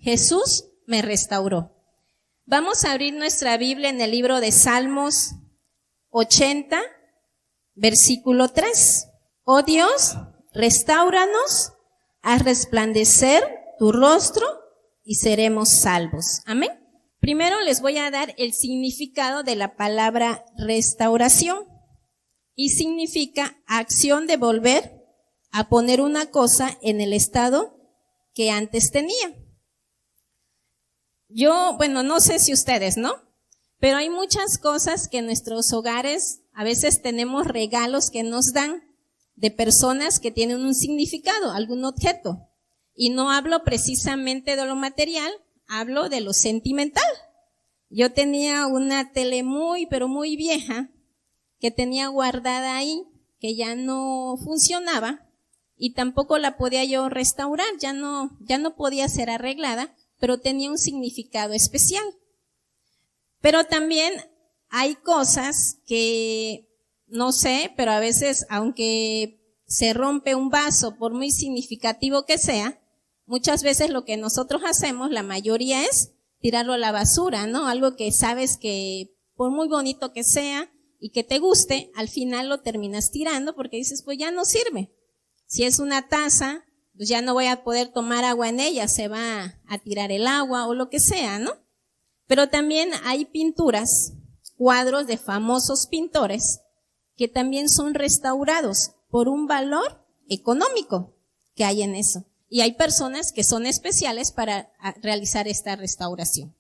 Jesús me restauró. Vamos a abrir nuestra Biblia en el libro de Salmos 80, versículo 3. Oh Dios, restáuranos, haz resplandecer tu rostro y seremos salvos. Amén. Primero les voy a dar el significado de la palabra restauración. Y significa acción de volver a poner una cosa en el estado que antes tenía. No sé si ustedes, ¿no? Pero hay muchas cosas que en nuestros hogares, a veces tenemos regalos que nos dan de personas que tienen un significado, algún objeto. Y no hablo precisamente de lo material, hablo de lo sentimental. Yo tenía una tele pero muy vieja, que tenía guardada ahí, que ya no funcionaba, y tampoco la podía yo restaurar, ya no podía ser arreglada, pero tenía un significado especial. Pero también hay cosas que, no sé, pero a veces, aunque se rompe un vaso, por muy significativo que sea, muchas veces lo que nosotros hacemos, la mayoría es tirarlo a la basura, ¿no? Algo que sabes que, por muy bonito que sea y que te guste, al final lo terminas tirando porque dices, pues ya no sirve. Si es una taza, pues ya no voy a poder tomar agua en ella, se va a tirar el agua o lo que sea, ¿no? Pero también hay pinturas, cuadros de famosos pintores que también son restaurados por un valor económico que hay en eso. Y hay personas que son especiales para realizar esta restauración.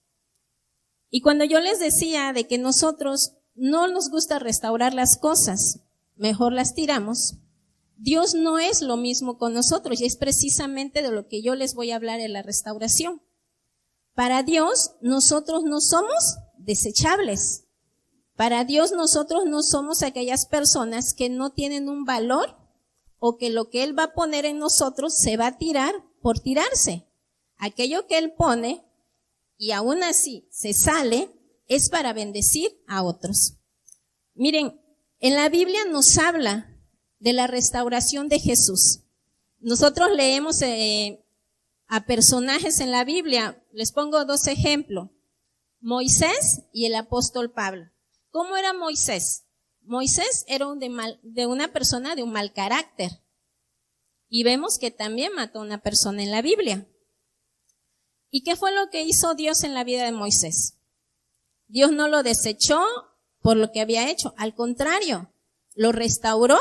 Y cuando yo les decía de que nosotros no nos gusta restaurar las cosas, mejor las tiramos, Dios no es lo mismo con nosotros, y es precisamente de lo que yo les voy a hablar en la restauración. Para Dios, nosotros no somos desechables. Para Dios, nosotros no somos aquellas personas que no tienen un valor o que lo que Él va a poner en nosotros se va a tirar por tirarse. Aquello que Él pone, y aún así se sale, es para bendecir a otros. Miren, en la Biblia nos habla de la restauración de Jesús. Nosotros leemos a personajes en la Biblia. Les pongo 2 ejemplos. Moisés y el apóstol Pablo. ¿Cómo era Moisés? Moisés era de una persona de un mal carácter. Y vemos que también mató a una persona en la Biblia. ¿Y qué fue lo que hizo Dios en la vida de Moisés? Dios no lo desechó por lo que había hecho. Al contrario, lo restauró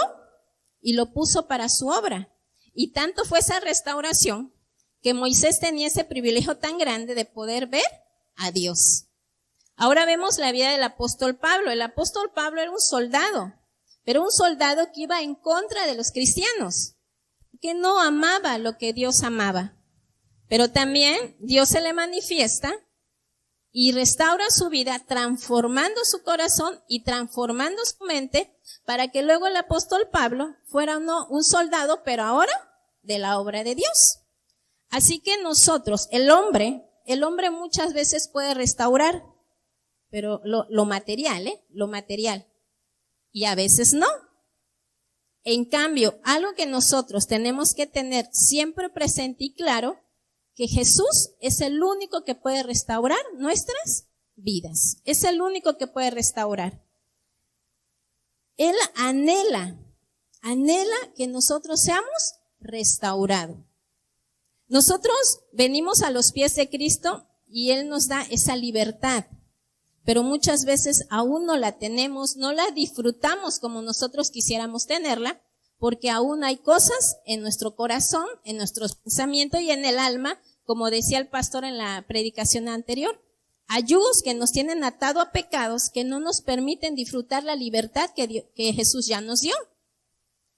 y lo puso para su obra. Y tanto fue esa restauración que Moisés tenía ese privilegio tan grande de poder ver a Dios. Ahora vemos la vida del apóstol Pablo. El apóstol Pablo era un soldado, pero un soldado que iba en contra de los cristianos, que no amaba lo que Dios amaba. Pero también Dios se le manifiesta y restaura su vida, transformando su corazón y transformando su mente, para que luego el apóstol Pablo fuera un soldado, pero ahora de la obra de Dios. Así que nosotros, el hombre muchas veces puede restaurar, pero lo material, lo material, y a veces no. En cambio, algo que nosotros tenemos que tener siempre presente y claro, que Jesús es el único que puede restaurar nuestras vidas. Es el único que puede restaurar. Él anhela que nosotros seamos restaurados. Nosotros venimos a los pies de Cristo y Él nos da esa libertad, pero muchas veces aún no la tenemos, no la disfrutamos como nosotros quisiéramos tenerla, porque aún hay cosas en nuestro corazón, en nuestros pensamientos y en el alma, como decía el pastor en la predicación anterior, hay yugos que nos tienen atado a pecados que no nos permiten disfrutar la libertad que Jesús ya nos dio.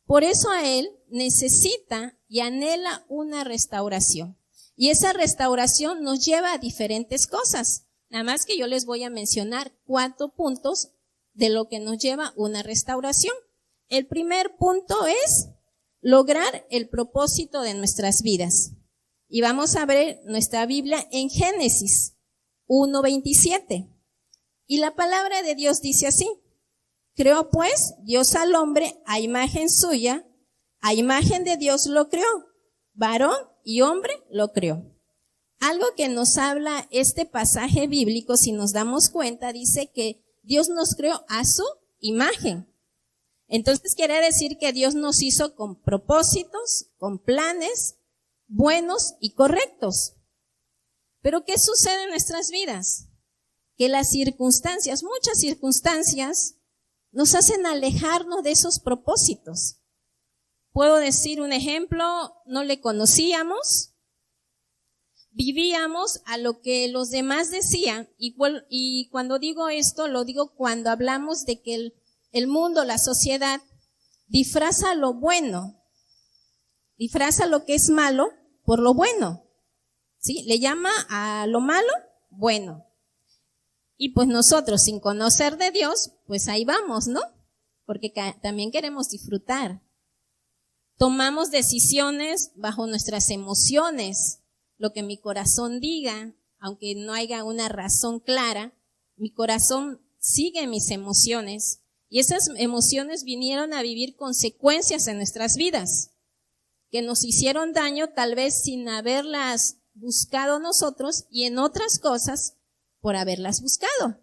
Por eso a Él necesita y anhela una restauración. Y esa restauración nos lleva a diferentes cosas. Nada más que yo les voy a mencionar 4 puntos de lo que nos lleva una restauración. El primer punto es lograr el propósito de nuestras vidas. Y vamos a ver nuestra Biblia en Génesis 1:27. Y la palabra de Dios dice así: creó pues Dios al hombre a imagen suya, a imagen de Dios lo creó, varón y hombre lo creó. Algo que nos habla este pasaje bíblico, si nos damos cuenta, dice que Dios nos creó a su imagen. Entonces quiere decir que Dios nos hizo con propósitos, con planes buenos y correctos. Pero ¿qué sucede en nuestras vidas? Que las circunstancias, muchas circunstancias, nos hacen alejarnos de esos propósitos. Puedo decir un ejemplo, no le conocíamos, vivíamos a lo que los demás decían, y cuando digo esto, lo digo cuando hablamos de que el mundo, la sociedad, disfraza lo bueno, disfraza lo que es malo por lo bueno, ¿sí? Le llama a lo malo bueno. Y pues nosotros, sin conocer de Dios, pues ahí vamos, ¿no? Porque también queremos disfrutar. Tomamos decisiones bajo nuestras emociones, lo que mi corazón diga, aunque no haya una razón clara, mi corazón sigue mis emociones y esas emociones vinieron a vivir consecuencias en nuestras vidas, que nos hicieron daño tal vez sin haberlas buscado nosotros y en otras cosas por haberlas buscado.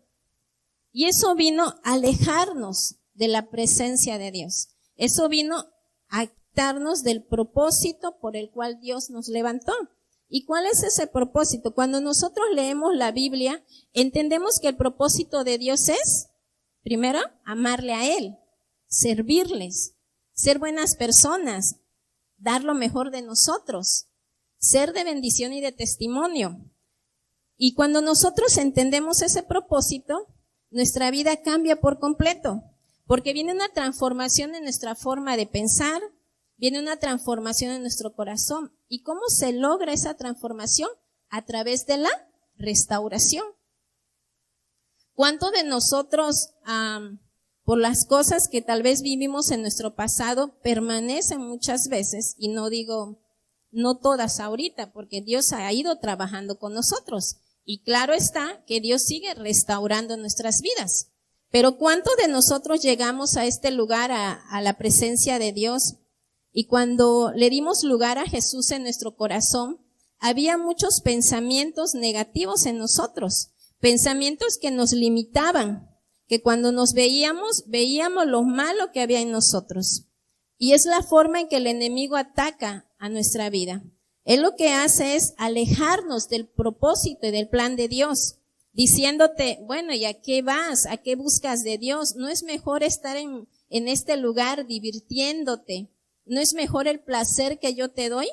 Y eso vino a alejarnos de la presencia de Dios. Eso vino a quitarnos del propósito por el cual Dios nos levantó. ¿Y cuál es ese propósito? Cuando nosotros leemos la Biblia, entendemos que el propósito de Dios es, primero, amarle a Él, servirles, ser buenas personas, dar lo mejor de nosotros, ser de bendición y de testimonio. Y cuando nosotros entendemos ese propósito, nuestra vida cambia por completo, porque viene una transformación en nuestra forma de pensar, viene una transformación en nuestro corazón. ¿Y cómo se logra esa transformación? A través de la restauración. ¿Cuánto de nosotros, por las cosas que tal vez vivimos en nuestro pasado, permanecen muchas veces? Y no digo, no todas ahorita, porque Dios ha ido trabajando con nosotros. Y claro está que Dios sigue restaurando nuestras vidas. Pero ¿cuánto de nosotros llegamos a este lugar, a la presencia de Dios? Y cuando le dimos lugar a Jesús en nuestro corazón, había muchos pensamientos negativos en nosotros, pensamientos que nos limitaban, que cuando nos veíamos lo malo que había en nosotros. Y es la forma en que el enemigo ataca a nuestra vida. Él lo que hace es alejarnos del propósito y del plan de Dios, diciéndote, bueno, ¿y a qué vas? ¿A qué buscas de Dios? ¿No es mejor estar en este lugar divirtiéndote? ¿No es mejor el placer que yo te doy?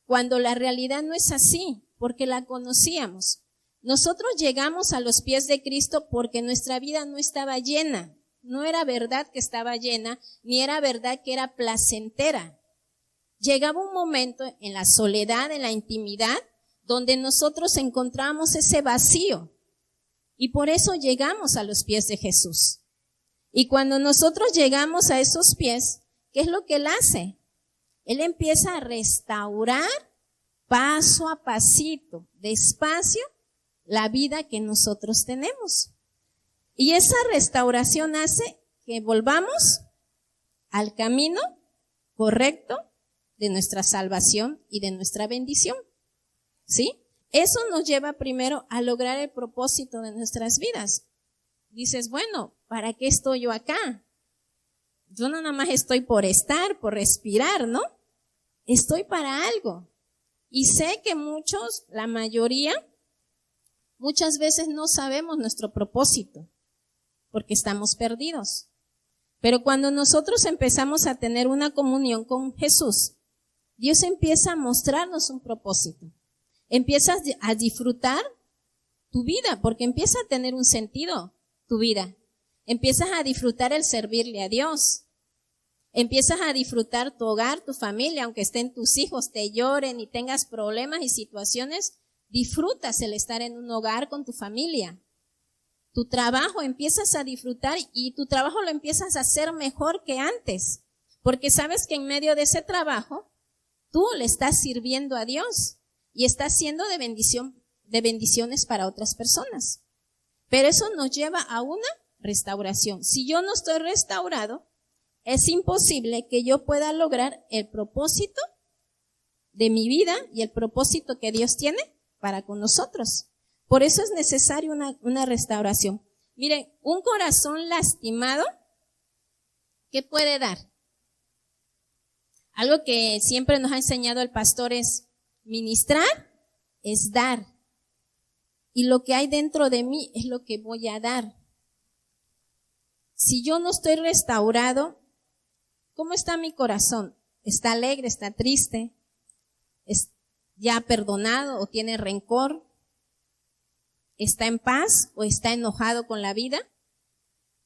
Cuando la realidad no es así, porque la conocíamos. Nosotros llegamos a los pies de Cristo porque nuestra vida no estaba llena. No era verdad que estaba llena, ni era verdad que era placentera. Llegaba un momento en la soledad, en la intimidad, donde nosotros encontramos ese vacío. Y por eso llegamos a los pies de Jesús. Y cuando nosotros llegamos a esos pies, ¿qué es lo que Él hace? Él empieza a restaurar paso a pasito, despacio, la vida que nosotros tenemos. Y esa restauración hace que volvamos al camino correcto de nuestra salvación y de nuestra bendición. ¿Sí? Eso nos lleva primero a lograr el propósito de nuestras vidas. Dices, bueno, ¿para qué estoy yo acá? Yo no nada más estoy por estar, por respirar, ¿no? Estoy para algo. Y sé que muchos, la mayoría, muchas veces no sabemos nuestro propósito, porque estamos perdidos. Pero cuando nosotros empezamos a tener una comunión con Jesús, Dios empieza a mostrarnos un propósito. Empiezas a disfrutar tu vida, porque empieza a tener un sentido tu vida. Empiezas a disfrutar el servirle a Dios. Empiezas a disfrutar tu hogar, tu familia, aunque estén tus hijos, te lloren y tengas problemas y situaciones, disfrutas el estar en un hogar con tu familia. Tu trabajo empiezas a disfrutar y tu trabajo lo empiezas a hacer mejor que antes, porque sabes que en medio de ese trabajo tú le estás sirviendo a Dios y estás siendo de bendiciones para otras personas. Pero eso nos lleva a una restauración. Si yo no estoy restaurado, es imposible que yo pueda lograr el propósito de mi vida y el propósito que Dios tiene para con nosotros. Por eso es necesario una restauración. Miren, un corazón lastimado, ¿qué puede dar? Algo que siempre nos ha enseñado el pastor es ministrar, es dar. Y lo que hay dentro de mí es lo que voy a dar. Si yo no estoy restaurado, ¿cómo está mi corazón? ¿Está alegre, está triste? ¿Es ya perdonado o tiene rencor? ¿Está en paz o está enojado con la vida?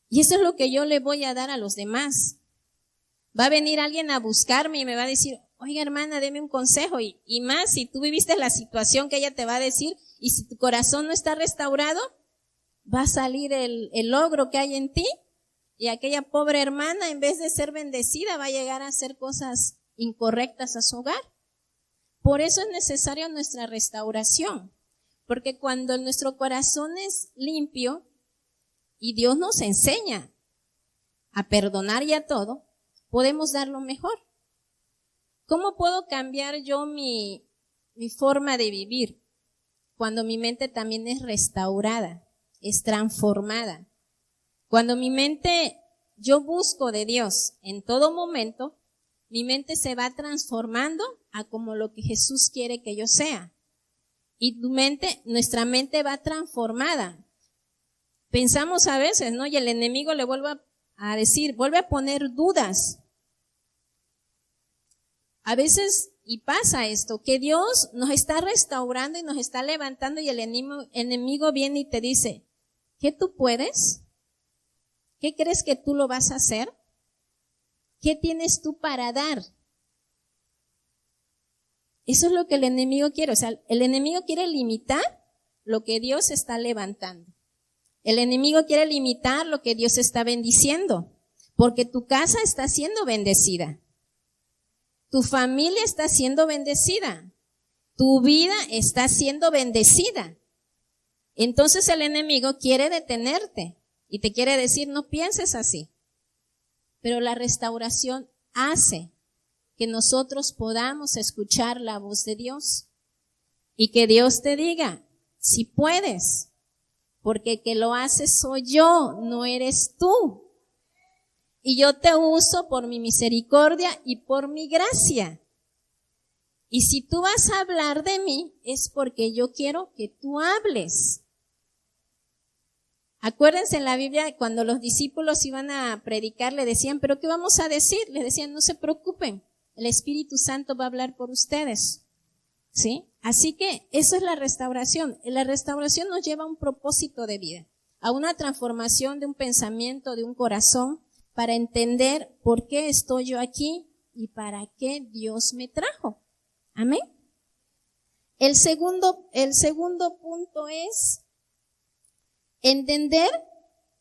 Y eso es lo que yo le voy a dar a los demás. Va a venir alguien a buscarme y me va a decir, oiga hermana, deme un consejo. Y más, si tú viviste la situación que ella te va a decir, y si tu corazón no está restaurado, va a salir el ogro que hay en ti, y aquella pobre hermana, en vez de ser bendecida, va a llegar a hacer cosas incorrectas a su hogar. Por eso es necesaria nuestra restauración, porque cuando nuestro corazón es limpio, y Dios nos enseña a perdonar y a todo, podemos dar lo mejor. ¿Cómo puedo cambiar yo mi forma de vivir? Cuando mi mente también es restaurada, es transformada. Cuando mi mente, yo busco de Dios en todo momento, mi mente se va transformando a como lo que Jesús quiere que yo sea. Y nuestra mente va transformada. Pensamos a veces, ¿no? Y el enemigo le vuelve a decir, vuelve a poner dudas. A veces, y pasa esto, que Dios nos está restaurando y nos está levantando y el enemigo viene y te dice, ¿qué tú puedes? ¿Qué crees que tú lo vas a hacer? ¿Qué tienes tú para dar? Eso es lo que el enemigo quiere. O sea, el enemigo quiere limitar lo que Dios está levantando. El enemigo quiere limitar lo que Dios está bendiciendo, porque tu casa está siendo bendecida. Tu familia está siendo bendecida. Tu vida está siendo bendecida. Entonces el enemigo quiere detenerte y te quiere decir, no pienses así. Pero la restauración hace que nosotros podamos escuchar la voz de Dios y que Dios te diga, si puedes, porque el que lo hace soy yo, no eres tú. Y yo te uso por mi misericordia y por mi gracia. Y si tú vas a hablar de mí, es porque yo quiero que tú hables. Acuérdense en la Biblia, cuando los discípulos iban a predicar, le decían, ¿pero qué vamos a decir? Les decían, no se preocupen, el Espíritu Santo va a hablar por ustedes. ¿Sí? Así que eso es la restauración. La restauración nos lleva a un propósito de vida, a una transformación de un pensamiento, de un corazón, para entender por qué estoy yo aquí y para qué Dios me trajo. Amén. El segundo punto es entender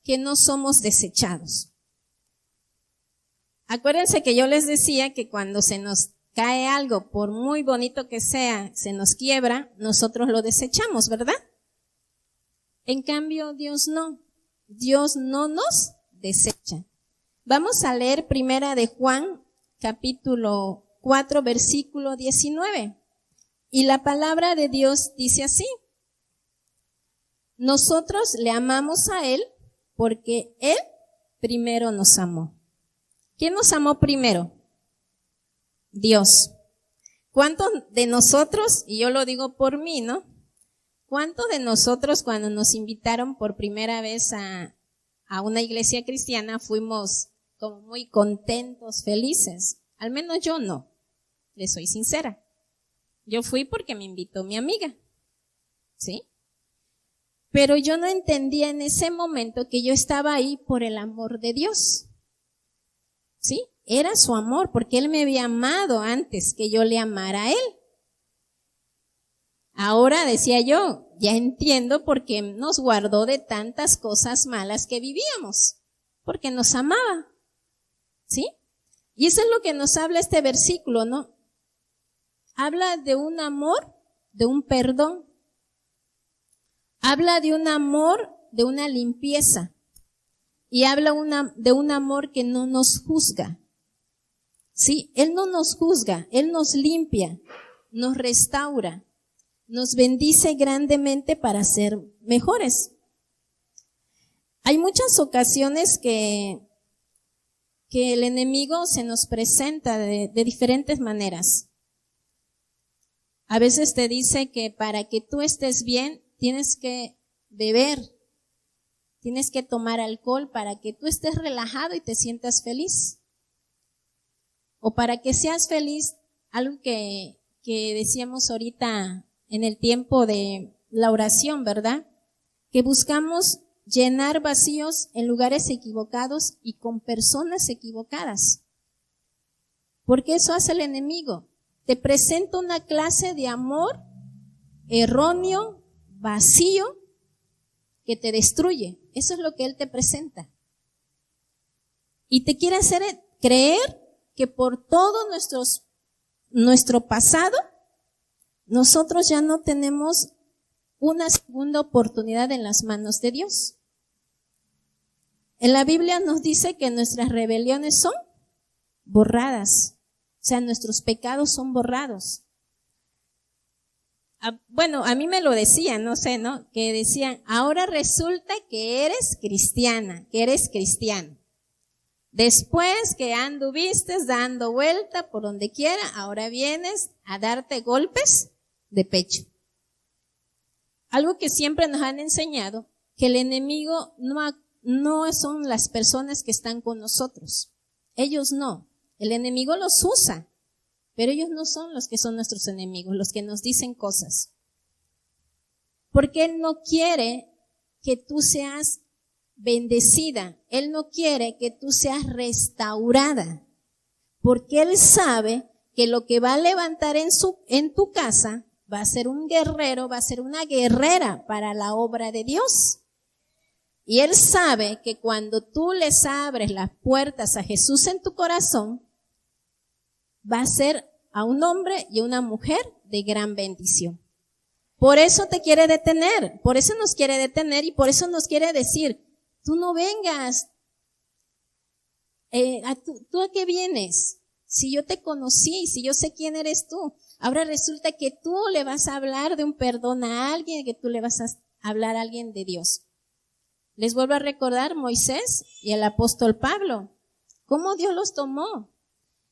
que no somos desechados. Acuérdense que yo les decía que cuando se nos cae algo, por muy bonito que sea, se nos quiebra, nosotros lo desechamos, ¿verdad? En cambio, Dios no nos desecha. Vamos a leer primera de Juan, capítulo 4, versículo 19. Y la palabra de Dios dice así: nosotros le amamos a Él porque Él primero nos amó. ¿Quién nos amó primero? Dios. ¿Cuántos de nosotros, y yo lo digo por mí, ¿no? ¿Cuántos de nosotros cuando nos invitaron por primera vez a una iglesia cristiana fuimos como muy contentos, felices? Al menos yo no, les soy sincera. Yo fui porque me invitó mi amiga, ¿sí? Pero yo no entendía en ese momento que yo estaba ahí por el amor de Dios, ¿sí? Era su amor, porque Él me había amado antes que yo le amara a Él. Ahora, decía yo, ya entiendo por qué nos guardó de tantas cosas malas que vivíamos, porque nos amaba, ¿sí? Y eso es lo que nos habla este versículo, ¿no? Habla de un amor, de un perdón. Habla de un amor, de una limpieza. Y habla de un amor que no nos juzga. Sí, Él no nos juzga, Él nos limpia, nos restaura, nos bendice grandemente para ser mejores. Hay muchas ocasiones que el enemigo se nos presenta de diferentes maneras. A veces te dice que para que tú estés bien, tienes que beber, tienes que tomar alcohol para que tú estés relajado y te sientas feliz. O para que seas feliz, algo que decíamos ahorita en el tiempo de la oración, ¿verdad? Que buscamos llenar vacíos en lugares equivocados y con personas equivocadas. Porque eso hace el enemigo. Te presenta una clase de amor erróneo, vacío, que te destruye. Eso es lo que él te presenta. Y te quiere hacer creer que por todo nuestro pasado, nosotros ya no tenemos una segunda oportunidad en las manos de Dios. En la Biblia nos dice que nuestras rebeliones son borradas. O sea, nuestros pecados son borrados. Bueno, a mí me lo decían, no sé, ¿no? Que decían, ahora resulta que eres cristiana, que eres cristiano. Después que anduviste dando vuelta por donde quiera, ahora vienes a darte golpes de pecho. Algo que siempre nos han enseñado, que el enemigo no son las personas que están con nosotros. Ellos no. El enemigo los usa, pero ellos no son los que son nuestros enemigos, los que nos dicen cosas. Porque él no quiere que tú seas bendecida. Él no quiere que tú seas restaurada. Porque él sabe que lo que va a levantar en tu casa va a ser un guerrero, va a ser una guerrera para la obra de Dios. Y él sabe que cuando tú les abres las puertas a Jesús en tu corazón, va a ser a un hombre y a una mujer de gran bendición. Por eso te quiere detener, por eso nos quiere detener y por eso nos quiere decir, tú no vengas, ¿tú a qué vienes? Si yo te conocí, si yo sé quién eres tú, ahora resulta que tú le vas a hablar de un perdón a alguien, que tú le vas a hablar a alguien de Dios. Les vuelvo a recordar Moisés y el apóstol Pablo, cómo Dios los tomó.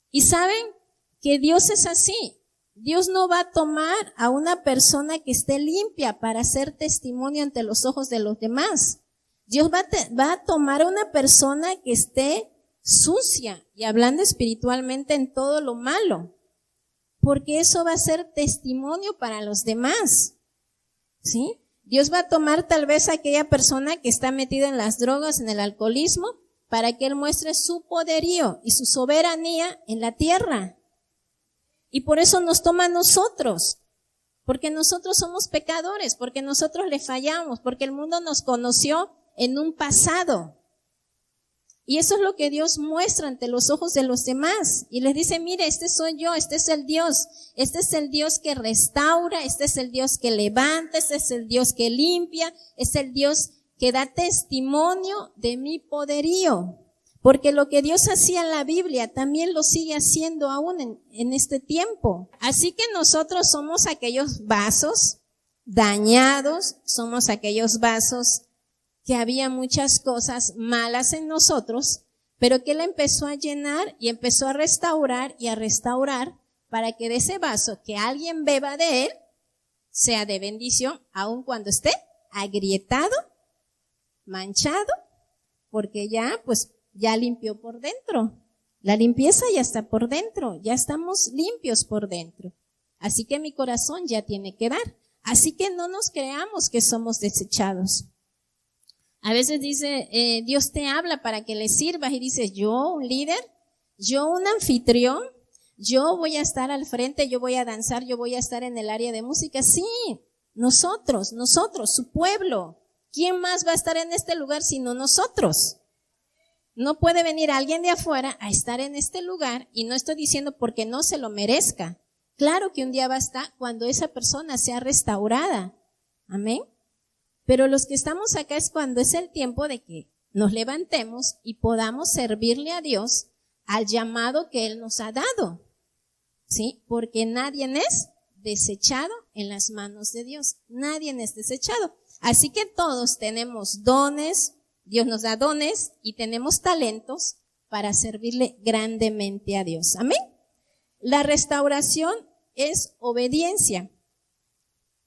Y saben que Dios es así. Dios no va a tomar a una persona que esté limpia para hacer testimonio ante los ojos de los demás. Dios va a tomar a una persona que esté sucia y hablando espiritualmente en todo lo malo, porque eso va a ser testimonio para los demás, ¿sí? Dios va a tomar tal vez a aquella persona que está metida en las drogas, en el alcoholismo, para que Él muestre su poderío y su soberanía en la tierra. Y por eso nos toma a nosotros, porque nosotros somos pecadores, porque nosotros le fallamos, porque el mundo nos conoció en un pasado. Y eso es lo que Dios muestra ante los ojos de los demás. Y les dice, mire, este soy yo, este es el Dios que restaura, este es el Dios que levanta, este es el Dios que limpia, es el Dios que da testimonio de mi poderío. Porque lo que Dios hacía en la Biblia también lo sigue haciendo aún en este tiempo. Así que nosotros somos aquellos vasos dañados, somos aquellos vasos que había muchas cosas malas en nosotros, pero que Él empezó a llenar y empezó a restaurar para que de ese vaso que alguien beba de Él sea de bendición, aun cuando esté agrietado, manchado, porque ya limpió por dentro. La limpieza ya está por dentro, ya estamos limpios por dentro. Así que mi corazón ya tiene que dar. Así que no nos creamos que somos desechados. A veces dice, Dios te habla para que le sirvas y dices, yo un líder, yo un anfitrión, yo voy a estar al frente, yo voy a danzar, yo voy a estar en el área de música. Sí, nosotros, su pueblo. ¿Quién más va a estar en este lugar sino nosotros? No puede venir alguien de afuera a estar en este lugar, y no estoy diciendo porque no se lo merezca. Claro que un día va a estar cuando esa persona sea restaurada. Amén. Pero los que estamos acá es cuando es el tiempo de que nos levantemos y podamos servirle a Dios al llamado que Él nos ha dado. ¿Sí? Porque nadie es desechado en las manos de Dios. Nadie es desechado. Así que todos tenemos dones, Dios nos da dones y tenemos talentos para servirle grandemente a Dios. Amén. La restauración es obediencia.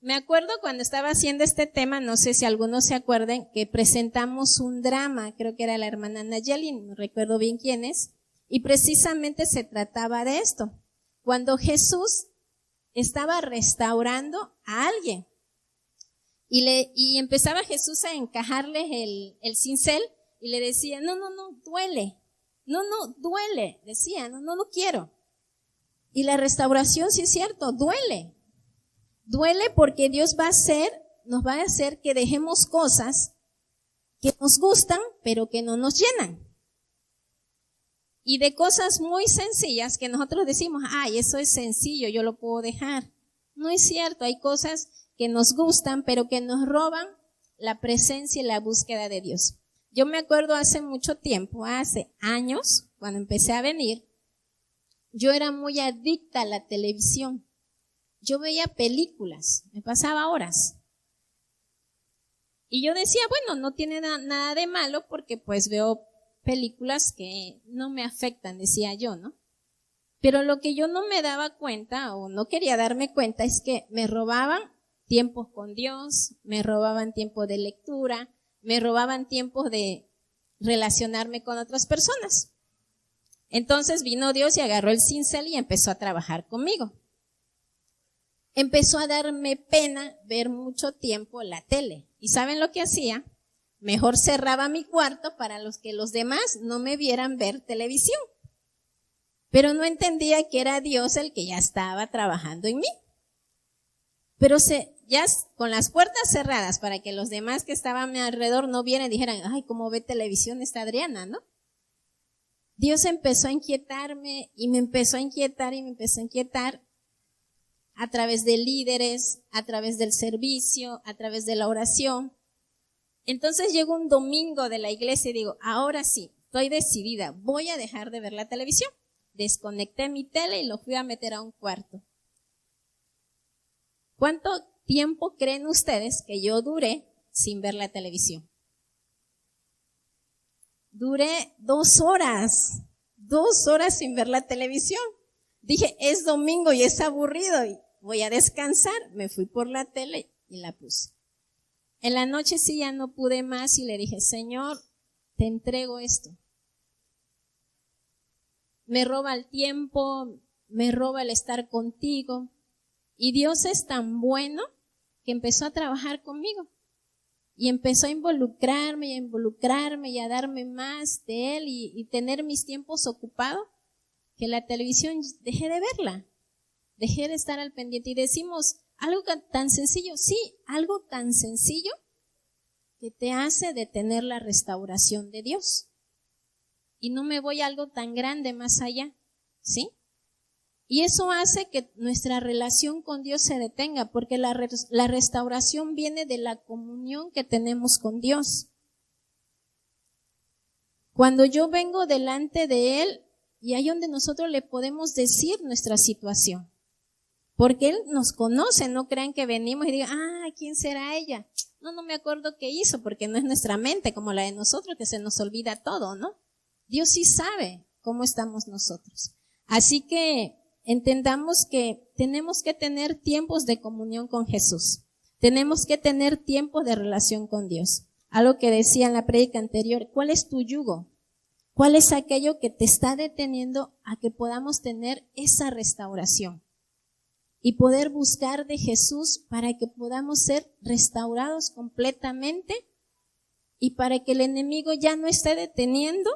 Me acuerdo cuando estaba haciendo este tema, no sé si algunos se acuerden, que presentamos un drama, creo que era la hermana Nayeli, no recuerdo bien quién es, y precisamente se trataba de esto. Cuando Jesús estaba restaurando a alguien y empezaba Jesús a encajarle el cincel y le decía, no, duele, no, duele, decía, no quiero. Y la restauración, sí es cierto, duele porque Dios nos va a hacer que dejemos cosas que nos gustan, pero que no nos llenan. Y de cosas muy sencillas que nosotros decimos, ay, eso es sencillo, yo lo puedo dejar. No es cierto, hay cosas que nos gustan, pero que nos roban la presencia y la búsqueda de Dios. Yo me acuerdo hace mucho tiempo, hace años, cuando empecé a venir, yo era muy adicta a la televisión. Yo veía películas, me pasaba horas. Y yo decía, bueno, no tiene nada de malo porque pues veo películas que no me afectan, decía yo, ¿no? Pero lo que yo no me daba cuenta o no quería darme cuenta es que me robaban tiempos con Dios, me robaban tiempo de lectura, me robaban tiempos de relacionarme con otras personas. Entonces vino Dios y agarró el cincel y empezó a trabajar conmigo. Empezó a darme pena ver mucho tiempo la tele. ¿Y saben lo que hacía? Mejor cerraba mi cuarto para que los demás no me vieran ver televisión. Pero no entendía que era Dios el que ya estaba trabajando en mí. Pero ya con las puertas cerradas para que los demás que estaban a mi alrededor no vieran y dijeran, ay, cómo ve televisión esta Adriana, ¿no? Dios empezó a inquietarme y me empezó a inquietar a través de líderes, a través del servicio, a través de la oración. Entonces llegó un domingo de la iglesia y digo, ahora sí, estoy decidida, voy a dejar de ver la televisión. Desconecté mi tele y lo fui a meter a un cuarto. ¿Cuánto tiempo creen ustedes que yo duré sin ver la televisión? Duré 2 horas sin ver la televisión. Dije, es domingo y es aburrido y voy a descansar. Me fui por la tele y la puse. En la noche sí ya no pude más y le dije, Señor, te entrego esto. Me roba el tiempo, me roba el estar contigo. Y Dios es tan bueno que empezó a trabajar conmigo. Y empezó a involucrarme y a darme más de Él y tener mis tiempos ocupados, que la televisión dejé de verla, dejé de estar al pendiente. Y decimos, algo tan sencillo, sí, algo tan sencillo que te hace detener la restauración de Dios. Y no me voy a algo tan grande más allá, ¿sí? Y eso hace que nuestra relación con Dios se detenga, porque la restauración viene de la comunión que tenemos con Dios. Cuando yo vengo delante de Él, y ahí donde nosotros le podemos decir nuestra situación, porque Él nos conoce, no crean que venimos y digan, ¿quién será ella? No me acuerdo qué hizo, porque no es nuestra mente como la de nosotros, que se nos olvida todo, ¿no? Dios sí sabe cómo estamos nosotros. Así que entendamos que tenemos que tener tiempos de comunión con Jesús. Tenemos que tener tiempos de relación con Dios. Algo que decía en la prédica anterior, ¿cuál es tu yugo? ¿Cuál es aquello que te está deteniendo a que podamos tener esa restauración? Y poder buscar de Jesús para que podamos ser restaurados completamente y para que el enemigo ya no esté deteniendo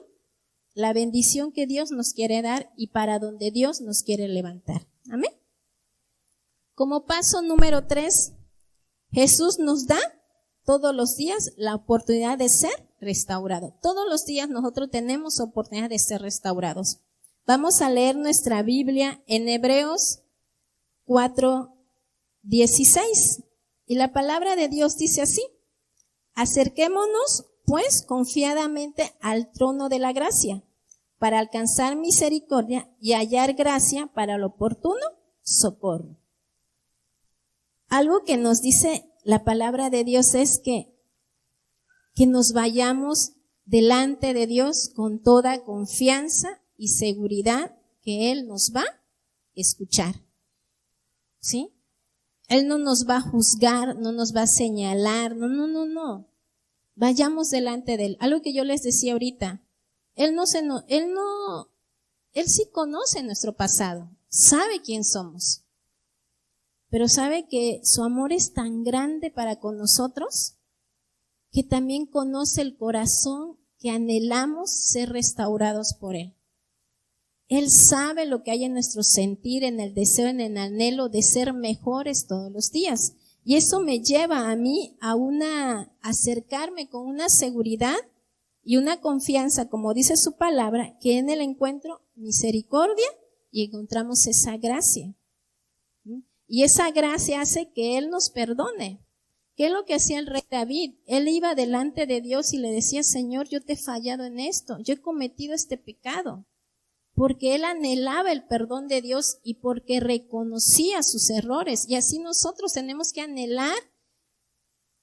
la bendición que Dios nos quiere dar y para donde Dios nos quiere levantar. Amén. Como paso número 3, Jesús nos da todos los días la oportunidad de ser restaurado. Todos los días nosotros tenemos oportunidad de ser restaurados. Vamos a leer nuestra Biblia en Hebreos 4:16. Y la palabra de Dios dice así: acerquémonos pues confiadamente al trono de la gracia, para alcanzar misericordia y hallar gracia para el oportuno socorro. algo que nos dice la palabra de Dios es que nos vayamos delante de Dios con toda confianza y seguridad que Él nos va a escuchar. ¿Sí? Él no nos va a juzgar, no nos va a señalar, no. Vayamos delante de Él. Algo que yo les decía ahorita, Él sí conoce nuestro pasado, sabe quién somos, pero sabe que su amor es tan grande para con nosotros que también conoce el corazón que anhelamos ser restaurados por Él. Él sabe lo que hay en nuestro sentir, en el deseo, en el anhelo de ser mejores todos los días. Y eso me lleva a mí a acercarme con una seguridad y una confianza, como dice su palabra, que en Él encuentro misericordia y encontramos esa gracia. Y esa gracia hace que Él nos perdone. ¿Qué es lo que hacía el rey David? Él iba delante de Dios y le decía, Señor, yo te he fallado en esto, yo he cometido este pecado. Porque él anhelaba el perdón de Dios y porque reconocía sus errores. Y así nosotros tenemos que anhelar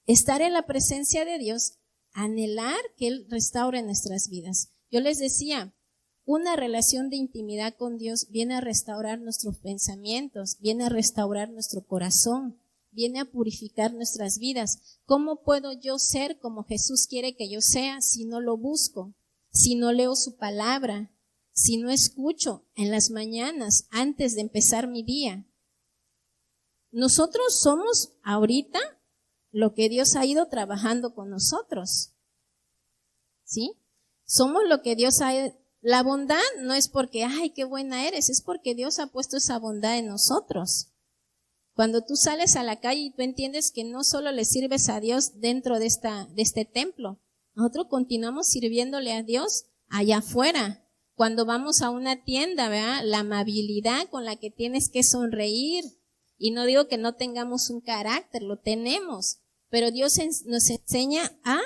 estar en la presencia de Dios, anhelar que Él restaure nuestras vidas. Yo les decía, una relación de intimidad con Dios viene a restaurar nuestros pensamientos, viene a restaurar nuestro corazón, viene a purificar nuestras vidas. ¿Cómo puedo yo ser como Jesús quiere que yo sea si no lo busco, si no leo su palabra, si no escucho en las mañanas antes de empezar mi día? Nosotros somos ahorita lo que Dios ha ido trabajando con nosotros. ¿Sí? Somos lo que Dios ha... La bondad no es porque, ay, qué buena eres, es porque Dios ha puesto esa bondad en nosotros. Cuando tú sales a la calle y tú entiendes que no solo le sirves a Dios dentro de este templo, nosotros continuamos sirviéndole a Dios allá afuera. Cuando vamos a una tienda, ¿verdad? La amabilidad con la que tienes que sonreír. Y no digo que no tengamos un carácter, lo tenemos. Pero Dios nos enseña a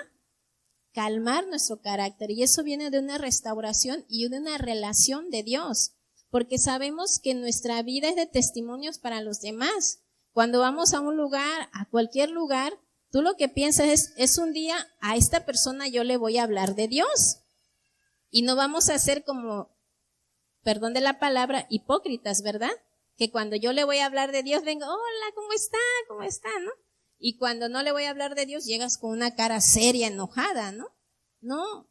calmar nuestro carácter. Y eso viene de una restauración y de una relación de Dios. Porque sabemos que nuestra vida es de testimonios para los demás. Cuando vamos a un lugar, a cualquier lugar, tú lo que piensas es un día a esta persona yo le voy a hablar de Dios. Y no vamos a ser como, perdón de la palabra, hipócritas, ¿verdad? Que cuando yo le voy a hablar de Dios, vengo, hola, ¿cómo está? ¿Cómo está? ¿No? Y cuando no le voy a hablar de Dios, llegas con una cara seria, enojada, ¿no? No,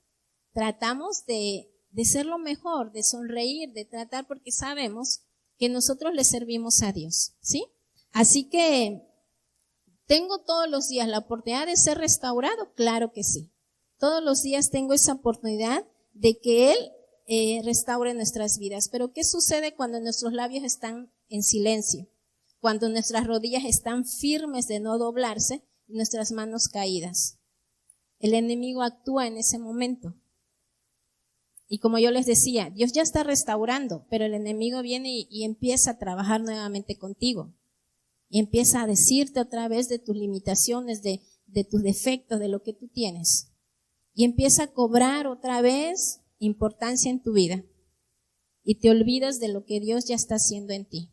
tratamos de ser lo mejor, de sonreír, de tratar, porque sabemos que nosotros le servimos a Dios, ¿sí? Así que, ¿tengo todos los días la oportunidad de ser restaurado? Claro que sí. Todos los días tengo esa oportunidad de que Él restaure nuestras vidas. Pero ¿qué sucede cuando nuestros labios están en silencio? Cuando nuestras rodillas están firmes de no doblarse y nuestras manos caídas. El enemigo actúa en ese momento. Y como yo les decía, Dios ya está restaurando, pero el enemigo viene y empieza a trabajar nuevamente contigo. Y empieza a decirte otra vez de tus limitaciones, de tus defectos, de lo que tú tienes. Y empieza a cobrar otra vez importancia en tu vida. Y te olvidas de lo que Dios ya está haciendo en ti.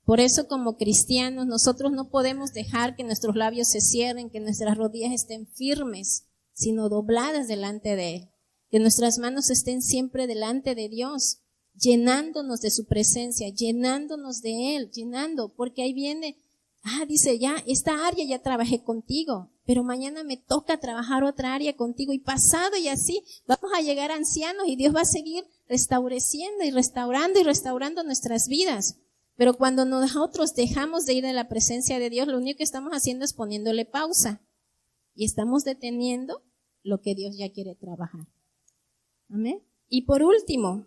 Por eso, como cristianos, nosotros no podemos dejar que nuestros labios se cierren, que nuestras rodillas estén firmes, sino dobladas delante de Él. Que nuestras manos estén siempre delante de Dios, llenándonos de su presencia, llenándonos de Él, porque ahí viene, dice, ya, esta área ya trabajé contigo, pero mañana me toca trabajar otra área contigo, y pasado y así, vamos a llegar ancianos y Dios va a seguir restaureciendo y restaurando nuestras vidas. Pero cuando nosotros dejamos de ir a la presencia de Dios, lo único que estamos haciendo es poniéndole pausa. Y estamos deteniendo lo que Dios ya quiere trabajar. Amén. Y por último,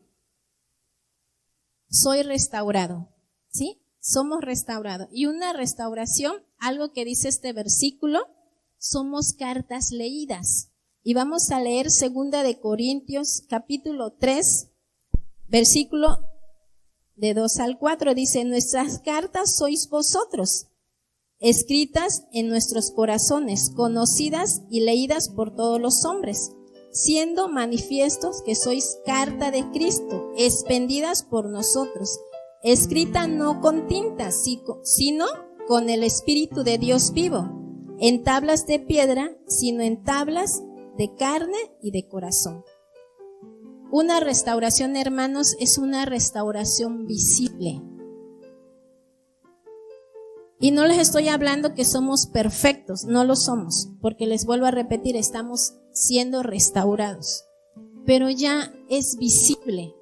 soy restaurado. ¿Sí? Somos restaurados. Y una restauración, algo que dice este versículo, somos cartas leídas. Y vamos a leer 2 de Corintios, capítulo 3, versículo de 2 al 4, dice, nuestras cartas sois vosotros, escritas en nuestros corazones, conocidas y leídas por todos los hombres, siendo manifiestos que sois carta de Cristo, expendidas por nosotros, escrita no con tinta, sino con el Espíritu de Dios vivo, en tablas de piedra, sino en tablas de carne y de corazón. Una restauración, hermanos, es una restauración visible. Y no les estoy hablando que somos perfectos, no lo somos, porque les vuelvo a repetir, estamos siendo restaurados. Pero ya es visible,